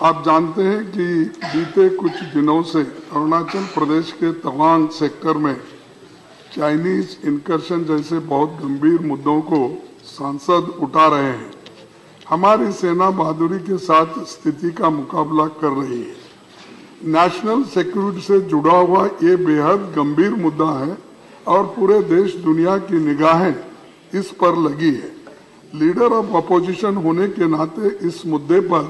आप जानते हैं कि बीते कुछ दिनों से अरुणाचल प्रदेश के तवांग सेक्टर में चाइनीज इनकर्शन जैसे बहुत गंभीर मुद्दों को सांसद उठा रहे हैं। हमारी सेना बहादुरी के साथ स्थिति का मुकाबला कर रही है। नेशनल सिक्योरिटी से जुड़ा हुआ ये बेहद गंभीर मुद्दा है और पूरे देश दुनिया की निगाहें इस पर लगी है। लीडर ऑफ अपोजिशन होने के नाते इस मुद्दे पर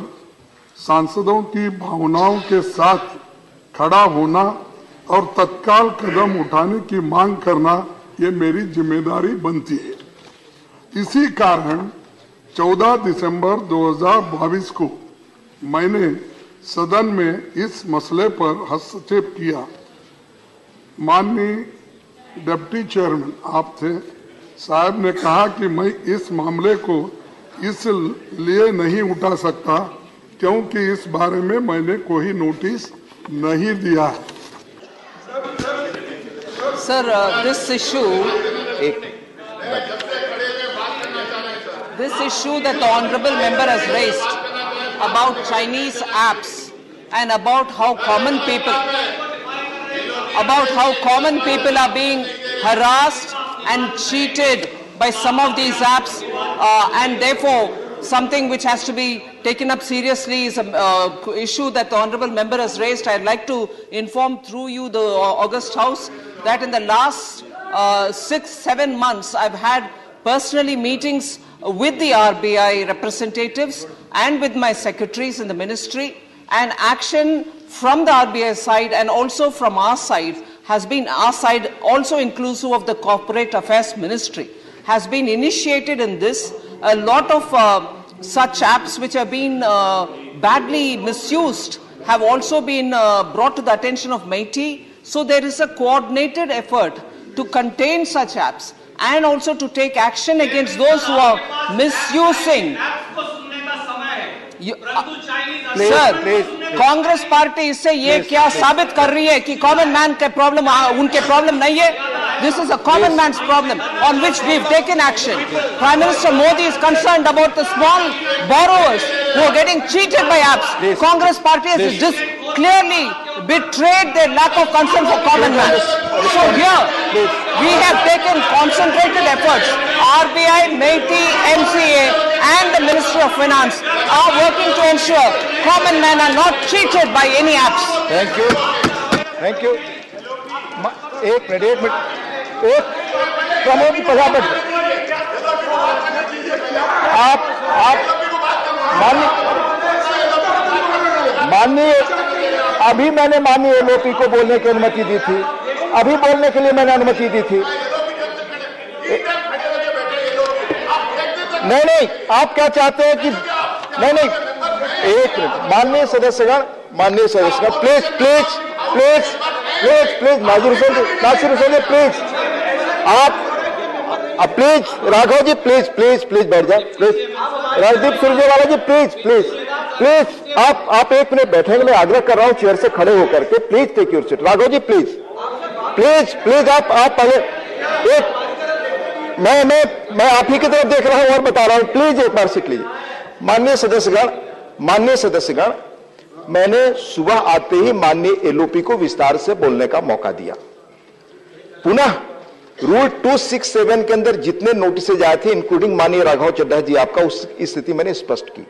सांसदों की भावनाओं के साथ खड़ा होना और तत्काल कदम उठाने की मांग करना ये मेरी जिम्मेदारी बनती है। इसी कारण 14 दिसंबर 2022 को मैंने सदन में इस मसले पर हस्तक्षेप किया। माननीय डिप्टी चेयरमैन आप थे, साहब ने कहा कि मैं इस मामले को इसलिए नहीं उठा सकता क्योंकि इस बारे में मैंने कोई नोटिस नहीं दिया है। Sir, this issue that the honorable member has raised about Chinese apps and about how common people are being harassed and cheated by some of these apps, and therefore something which has to be taken up seriously is an issue that the honorable member has raised. I'd like to inform through you the August House that in the last 6-7 months I've had personally meetings with the RBI representatives and with my secretaries in the ministry, and action from the RBI side and also from our side has been, also inclusive of the Corporate Affairs Ministry, has been initiated in this. A lot of such apps which have been badly misused have also been brought to the attention of MeitY. So there is a coordinated effort to contain such apps and also to take action against those who are misusing. Sir, Congress party इससे ये क्या साबित कर रही है कि common man के problem उनके प्रॉब्लम नहीं है? This is a common man's problem on which we've taken action. Prime Minister Modi is concerned about the small borrowers who are getting cheated by apps. Congress party has just clearly betrayed their lack of concern for common man. So here we have taken concentrated efforts. RBI, MeitY, MCA and the Ministry of Finance are working to ensure common men are not cheated by any apps. Thank you. Thank you. एक minute एक प्रमोद प्रजापति, आप माननीय अभी मैंने माननीय LOP को बोलने की अनुमति दी थी, अभी बोलने के लिए मैंने अनुमति दी थी। नहीं, आप क्या चाहते हैं कि नहीं, एक माननीय सदस्यगण, प्लीज नासिर हुसैन प्लीज, आप प्लीज राघव जी प्लीज बैठ जाए, प्लीज राजदीप सुरजेवाला जी प्लीज आप एक मिनट बैठेंगे। मैं आग्रह कर रहा हूं चेयर से खड़े होकर के, please take your seat. Raghav ji please आप पहले एक, मैं आप ही की तरफ देख रहा हूं और बता रहा हूं, प्लीज एक बार सीट लीजिए। माननीय सदस्यगण, मैंने सुबह आते ही माननीय एलओपी को विस्तार से बोलने का मौका दिया। पुनः रूल 267 के अंदर जितने नोटिसेज आए थे, इंक्लूडिंग माननीय राघव चड्ढा जी आपका, उस स्थिति मैंने स्पष्ट की।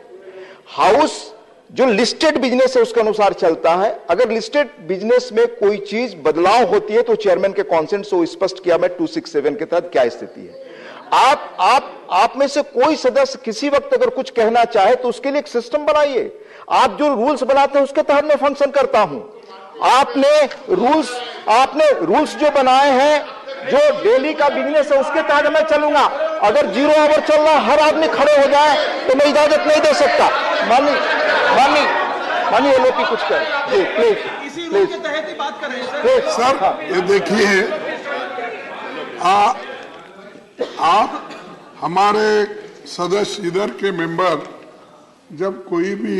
हाउस जो लिस्टेड बिजनेस है उसके अनुसार चलता है। अगर लिस्टेड बिजनेस में कोई चीज बदलाव होती है तो चेयरमैन के कॉन्सेंट से स्पष्ट किया मैं 267 के तहत क्या स्थिति है। आप में से कोई सदस्य किसी वक्त अगर कुछ कहना चाहे तो उसके लिए एक सिस्टम बनाइए। आप जो रूल्स बनाते हैं उसके तहत मैं फंक्शन करता हूं। आपने रूल्स जो बनाए हैं, जो डेली का बिजनेस है उसके तहत मैं चलूंगा। अगर 0 आवर चल रहा हर आदमी खड़े हो जाए तो मैं इजाजत नहीं दे सकता। माननीय एलओपी कुछ करे जी, प्लीज के तहत ही बात कर रहे हैं सर। ये देखिए, आप हमारे सदस्य इधर के मेंबर जब कोई भी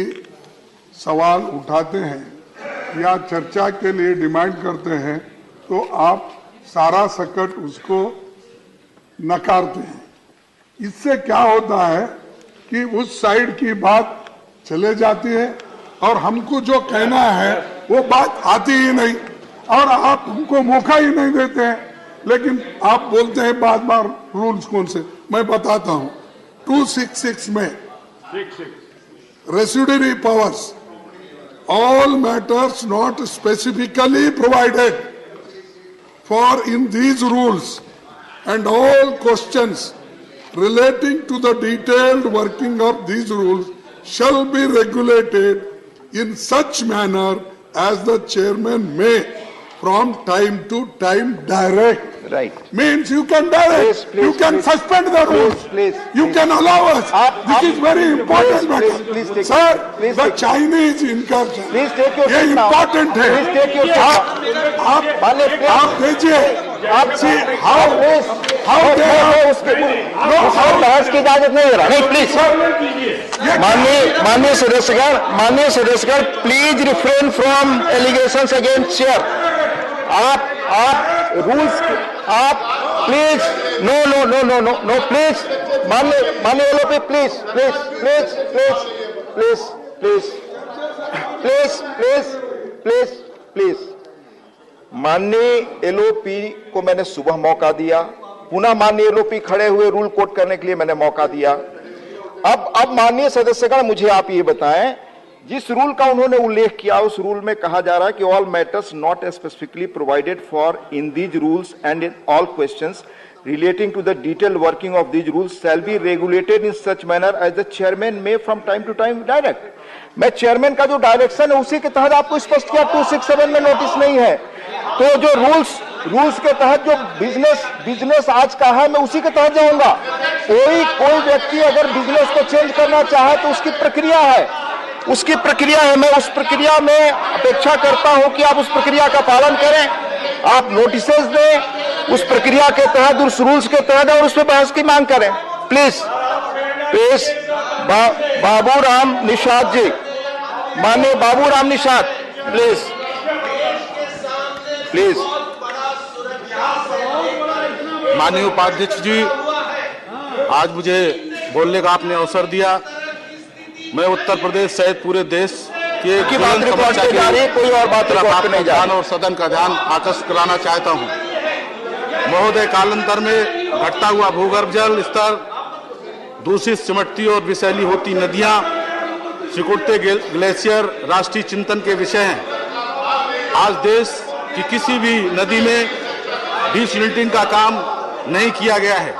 सवाल उठाते हैं या चर्चा के लिए डिमांड करते हैं तो आप सारा सकट उसको नकारते हैं। इससे क्या होता है कि उस साइड की बात चले जाती है और हमको जो कहना है वो बात आती ही नहीं, और आप हमको मौका ही नहीं देते हैं। लेकिन आप बोलते हैं बार बार रूल्स कौन से, मैं बताता हूं। 266 में residuary powers, all matters not specifically provided for in these rules and all questions relating to the detailed working of these rules shall be regulated in such manner as the chairman may from time to time direct. Right. Means you can direct, Please, you can please. suspend the rules, Please, you can allow us. This is very important matter. please take- Sir, please the take- Chinese incursion, Please take your ये seat now. important है। Please take your seat आप देखिए, see how they are, उसको बहस की इजाजत नहीं दे रहा। नहीं, प्लीज माननीय सदस्यगण please refrain from allegations against chair. आप रूल्स आप please no no no no no no please माननीय LOP please please please please please please please please please माननीय एलओपी को मैंने सुबह मौका दिया, पुनः माननीय एलओपी खड़े हुए रूल कोट करने के लिए मैंने मौका दिया। अब माननीय सदस्यगण मुझे आप ये बताएं, जिस रूल का उन्होंने उल्लेख किया उस रूल में कहा जा रहा है कि all matters not specifically provided for in these rules and in all questions relating to the detailed working of these rules shall be regulated in such manner as the chairman may from time to time direct। मैं chairman का जो direction है उसी के तहत आपको स्पष्ट किया, 267 में नोटिस नहीं है। तो जो रूल्स के तहत जो बिजनेस आज का है मैं उसी के तहत जाऊंगा। कोई व्यक्ति अगर बिजनेस को चेंज करना चाहे तो उसकी प्रक्रिया है, मैं उस प्रक्रिया में अपेक्षा करता हूं कि आप उस प्रक्रिया का पालन करें, आप नोटिसेस दें उस प्रक्रिया के तहत, उस रूल्स के तहत, और उस पर बहस की मांग करें। प्लीज बाबूराम निषाद जी, माननीय बाबूराम निषाद, प्लीज। माननीय उपाध्यक्ष जी, आज मुझे बोलने का आपने अवसर दिया। मैं उत्तर प्रदेश सहित पूरे देश के बात रिकॉर्ड पे जा रही है, कोई और बात रिकॉर्ड पे नहीं जा रही। और सदन का ध्यान आकर्षित कराना चाहता हूं। महोदय, कालांतर में घटता हुआ भूगर्भ जल स्तर, दूषित सिमटती और विषैली होती नदियां, सिकुड़ते ग्लेशियर राष्ट्रीय चिंतन के विषय हैं। आज देश की किसी भी नदी में डिसिल्टिंग का काम नहीं किया गया है।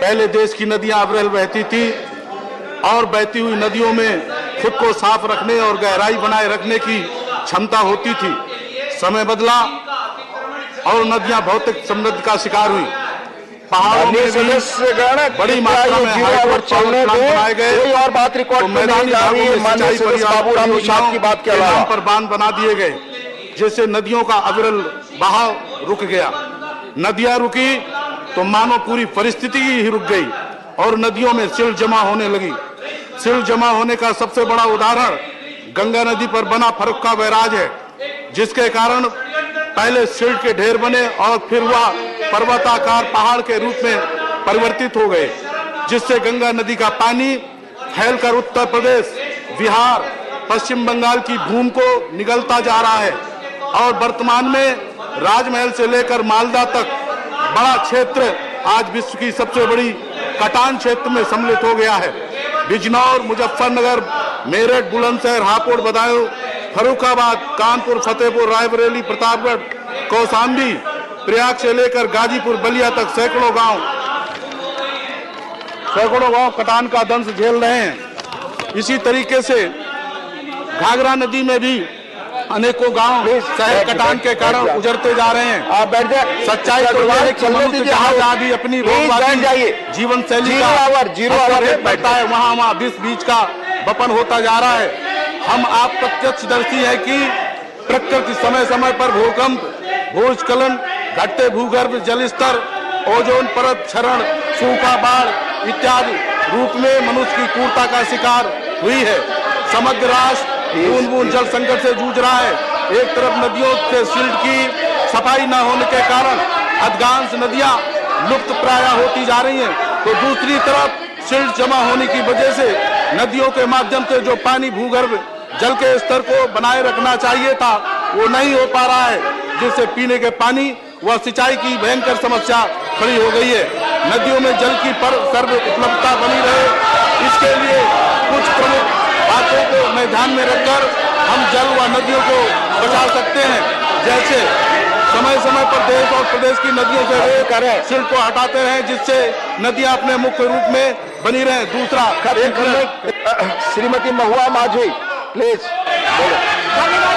पहले देश की नदियां अविरल बहती थी और बहती हुई नदियों में खुद को साफ रखने और गहराई बनाए रखने की क्षमता होती थी। समय बदला और नदियां भौतिक समृद्धि का शिकार हुई। पहाड़ों में भी बड़ी मात्रा में हाइड्रोट पावर प्लांट बनाए गए, कोई और बात रिकॉर्ड में नहीं जा रही है। माननीय सदस्य बाबूराम निषाद की बात के नाम पर बांध बना दिए गए, जिससे नदियों का अविरल बहाव रुक गया। नदियां रुकी तो मानो पूरी परिस्थिति ही रुक गई और नदियों में सिल्ट जमा होने लगी। सिल्ट जमा होने का सबसे बड़ा उदाहरण गंगा नदी पर बना फर्रुखा बैराज है, जिसके कारण पहले सिल्ट के ढेर बने और फिर वह पर्वताकार पहाड़ के रूप में परिवर्तित हो गए, जिससे गंगा नदी का पानी फैलकर उत्तर प्रदेश, बिहार, पश्चिम बंगाल की भूमि को निगलता जा रहा है और वर्तमान में राजमहल से लेकर मालदा तक बड़ा क्षेत्र आज विश्व की सबसे बड़ी कटान क्षेत्र में सम्मिलित हो गया है। बिजनौर, मुजफ्फरनगर, मेरठ, बुलंदशहर, हापुड़, बदायूं, फर्रुखाबाद, कानपुर, फतेहपुर, रायबरेली, प्रतापगढ़, कौशाम्बी, प्रयाग से लेकर गाजीपुर, बलिया तक सैकड़ों गांव कटान का दंश झेल रहे हैं। इसी तरीके से घाघरा नदी में भी अनेकों गांव शहर कटान के कारण उजड़ते जा रहे हैं। आप बैठ जाए। सच्चाई तो यह है कि मनुष्य जहां भी अपनी रोजमर्रा जीवन शैली का बैठता है, वहां बीच का वपन होता जा रहा है। हम आप प्रत्यक्षदर्शी है कि प्रकृति समय समय पर भूकंप, भूस्खलन, घटते भूगर्भ जल स्तर, ओजोन परत क्षरण, सूखा, बाढ़ इत्यादि रूप में मनुष्य की क्रूरता का शिकार हुई है। समग्र राष्ट्र बूंद बूंद जल संकट से जूझ रहा है। एक तरफ नदियों से सिल्ट की सफाई न होने के कारण अधिकांश नदियां लुप्त प्राय होती जा रही हैं, तो दूसरी तरफ सिल्ट जमा होने की वजह से नदियों के माध्यम से जो पानी भूगर्भ जल के स्तर को बनाए रखना चाहिए था, वो नहीं हो पा रहा है, जिससे पीने के पानी व सिंचाई की भयंकर समस्या खड़ी हो गई है। नदियों में जल की सर्व उपलब्धता बनी रहे, इसके लिए कुछ प्रमुख बातों को मैं ध्यान में रखकर हम जल व नदियों को बचा सकते हैं। जैसे समय समय पर देश और प्रदेश की नदियों से सिल्ट को हटाते रहें, जिससे नदियां अपने मुख्य रूप में बनी रहें। दूसरा, श्रीमती महुआ माझी प्लीज। धन्यवाद।